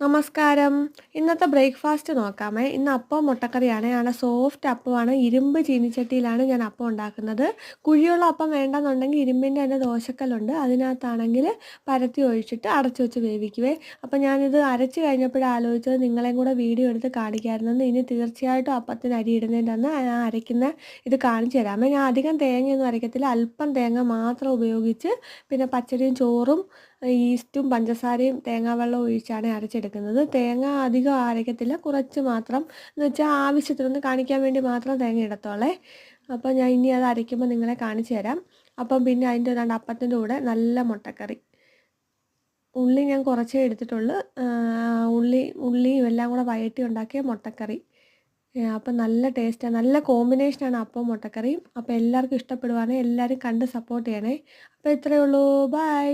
നമസ്കാരം. ഇന്നത്തെ ബ്രേക്ക്ഫാസ്റ്റ് നോക്കാമേ. ഇന്ന് അപ്പവും മുട്ടക്കറിയാണ്. നല്ല സോഫ്റ്റ് അപ്പമാണ്. ഇരുമ്പ് ചീനിച്ചട്ടിയിലാണ് ഞാൻ അപ്പം ഉണ്ടാക്കുന്നത്. കുഴിയുള്ള അപ്പം വേണ്ടെന്നുണ്ടെങ്കിൽ ഇരുമ്പിൻ്റെ തന്നെ ദോശക്കല്ലുണ്ട്. അതിനകത്താണെങ്കിൽ പരത്തി ഒഴിച്ചിട്ട് അടച്ചു വെച്ച് വേവിക്കുവേ. അപ്പം ഞാനിത് അരച്ച് കഴിഞ്ഞപ്പോഴാണ് ആലോചിച്ചത് നിങ്ങളെയും കൂടെ വീഡിയോ എടുത്ത് കാണിക്കാമായിരുന്നെന്ന്. ഇനി തീർച്ചയായിട്ടും അപ്പത്തിന് അരി ഇടുന്നതിൻ്റെ അന്ന് ഞാൻ അരയ്ക്കുന്ന ഇത് കാണിച്ചു തരാമേ. ഞാൻ അധികം തേങ്ങയൊന്നും അരയ്ക്കത്തില്ല. അല്പം തേങ്ങ മാത്രം ഉപയോഗിച്ച് പിന്നെ പച്ചരിയും ചോറും ഈസ്റ്റും പഞ്ചസാരയും തേങ്ങാവെള്ളവും ഒഴിച്ചാണ് അരച്ചെടുക്കുന്നത്. തേങ്ങ അധികം അരയ്ക്കത്തില്ല. കുറച്ച് മാത്രം എന്ന് വെച്ചാൽ ആവശ്യത്തിനൊന്ന് കാണിക്കാൻ വേണ്ടി മാത്രം തേങ്ങ ഇടത്തുള്ളേ. അപ്പോൾ ഞാൻ ഇനി അത് അരയ്ക്കുമ്പോൾ നിങ്ങളെ കാണിച്ചു തരാം. അപ്പം പിന്നെ അതിൻ്റെ അപ്പത്തിൻ്റെ കൂടെ നല്ല മുട്ടക്കറി. ഉള്ളി ഞാൻ കുറച്ചേ എടുത്തിട്ടുള്ളൂ. ഉള്ളിയും എല്ലാം കൂടെ വഴറ്റി ഉണ്ടാക്കിയ മുട്ടക്കറി. അപ്പം നല്ല ടേസ്റ്റാണ്. നല്ല കോമ്പിനേഷനാണ് അപ്പവും മുട്ടക്കറിയും. അപ്പോൾ എല്ലാവർക്കും ഇഷ്ടപ്പെടുവാണെങ്കിൽ എല്ലാവരും കണ്ട് സപ്പോർട്ട് ചെയ്യണേ. അപ്പോൾ ഇത്രയേ ഉള്ളൂ. ബൈ.